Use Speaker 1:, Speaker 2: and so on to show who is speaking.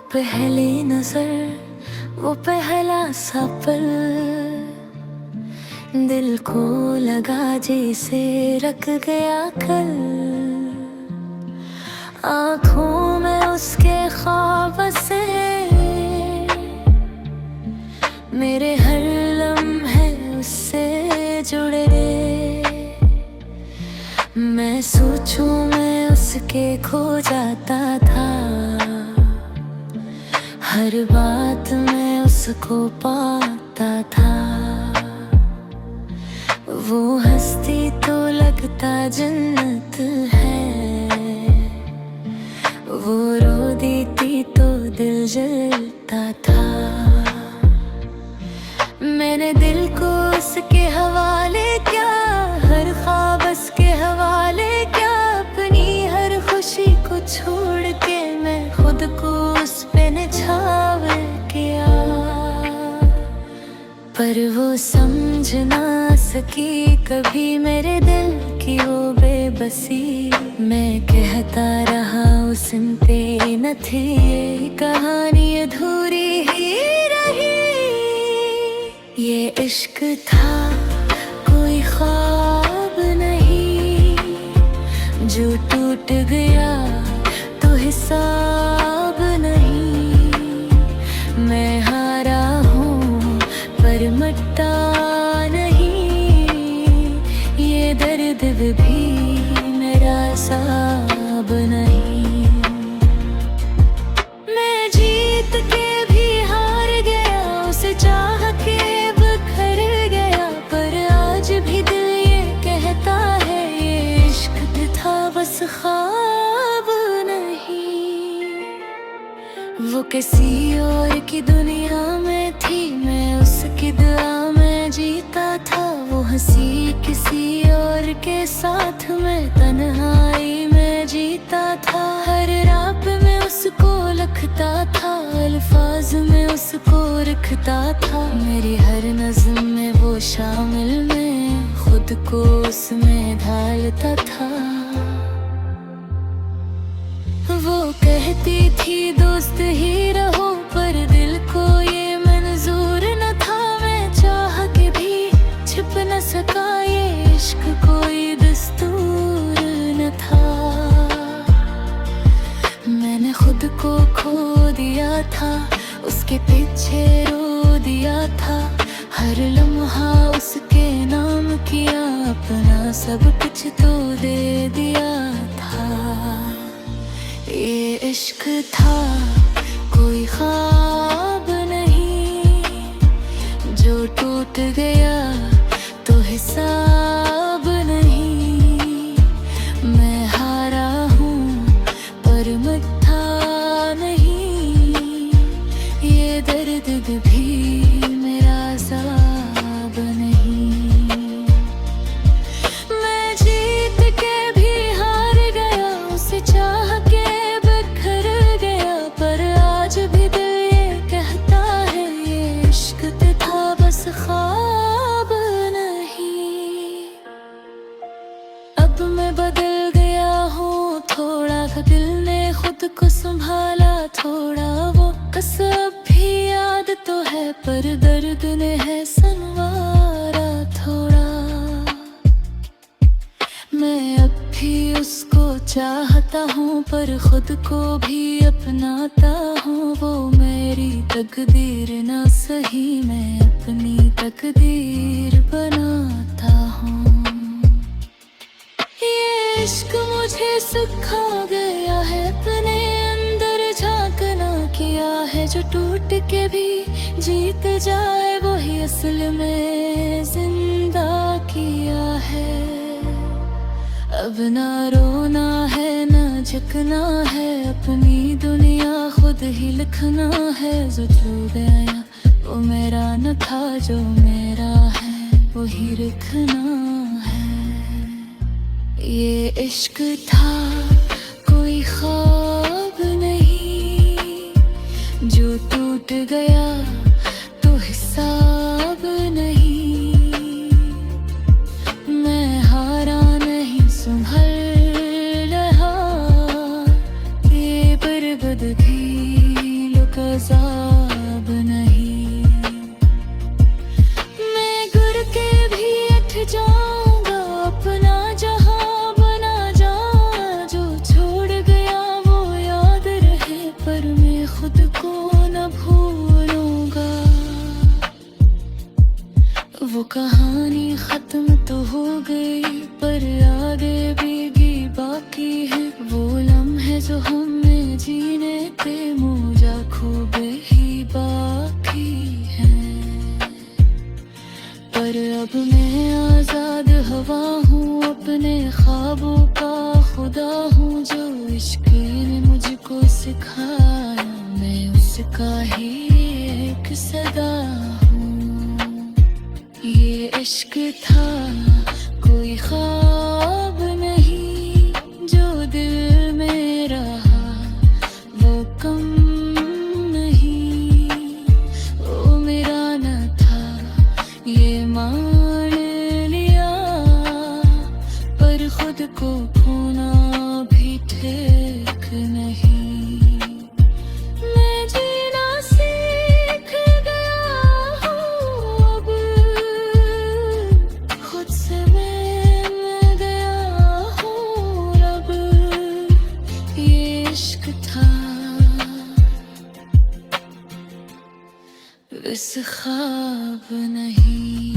Speaker 1: पहली नजर, वो पहला सा पल, दिल को लगा जैसे रख गया कल। आँखों में उसके ख्वाब से मेरे हर लम्हे उससे जुड़े। मैं सोचूं मैं उसके खो जाता था, हर बात में उसको पाता था। वो हंसती तो लगता जन्नत है, वो रो देती तो दिल जलता था। मैंने दिल को उसके हवाले क्या, हर ख्वाब उसके हवाले क्या। अपनी हर खुशी को छोड़ के मैं खुद को उस पे निछावर किया। पर वो समझ ना सकी कभी मेरे दिल की वो बेबसी। मैं कहता रहा वो सुनते न थे, ये कहानी अधूरी ही रही। ये इश्क था कोई ख्वाब नहीं, जो टूट गया तो हिसाब नहीं। मैं हारा हूँ पर मटा नहीं, ये दर्द भी मेरा साब नहीं। मैं जीत के भी हार गया, उसे चाह के बिखर गया। पर आज भी दिल ये कहता है ये इश्क था बस ख्वाब नहीं। वो किसी और की दुनिया में थी, मैं उसकी दुआ में जीता था। वो हंसी किसी और के साथ, मैं तन्हाई में जीता था। हर रात में उसको लिखता था, अल्फाज में उसको रखता था। मेरी हर नज़्म में वो शामिल, मैं खुद को उसमें ढालता था। वो कहती थी दोस्त ही रहो, पर दिल को ये मंजूर न था। मैं चाह के भी छिप न सका, ये इश्क कोई दस्तूर न था। मैंने खुद को खो दिया था, उसके पीछे रो दिया था। हर लम्हा उसके नाम किया, अपना सब कुछ तो दे दिया था। ये इश्क था कोई ख्वाब नहीं, जो टूट गया तो हिसाब नहीं। मैं हारा हूँ पर मथा नहीं, ये दर्द भी मेरा साब नहीं। मैं जीत के भी हार गया, उसे चाह के बिखर गया। पर आज भी दिल ये कहता है ये इश्क था बस ख्वाब नहीं। अब मैं बदल गया हूँ थोड़ा, दिल ने खुद को संभाला थोड़ा। वो कसब भी याद तो है, पर दर्द ने है संवारा थोड़ा। मैं अब भी उसको चाहता हूँ, पर खुद को भी अपनाता हूँ। वो मेरी तकदीर ना सही, मैं अपनी तकदीर बनाता हूँ। ये इश्क मुझे सिखा गया है, अपने अंदर झांकना किया है। जो टूट के भी जीत जाए, वही असल में जिंदा किया है। अब ना रोना है ना झुकना है, अपनी दुनिया खुद ही लिखना है। जो गया वो मेरा न था, जो मेरा है वही रखना है। ये इश्क था कोई ख्वाब नहीं, जो टूट गया तो हिसाब नहीं। मैं हारा नहीं संभल रहा, ये बर्बाद भी एक अज़ाब नहीं। मैं गिर के भी उठ जाऊंगा, अपना जहां बना जा। जो छोड़ गया वो याद रहे, पर मैं खुद को न भूलूंगा। वो कहानी खत्म तो हो गई, पर आगे भी बाकी है। वो लम्हे जो हमें जीने थे, मुझे खूबे ही बाकी हैं। पर अब मैं आजाद हवा हूँ, अपने ख्वाबों का खुदा हूँ। जो इश्क ने मुझको सिखाया, मैं उसका ही एक सदा हूँ। ये इश्क था कोई ख्वाब नहीं, जो दिल में रहा वो कम नहीं। वो मेरा न था ये मान लिया, पर खुद को खोना भी ठीक नहीं। मैं जीना सीख गया हूँ अब, खुद से मिल गया हूँ रब। ये इश्क था इस ख्वाब नहीं।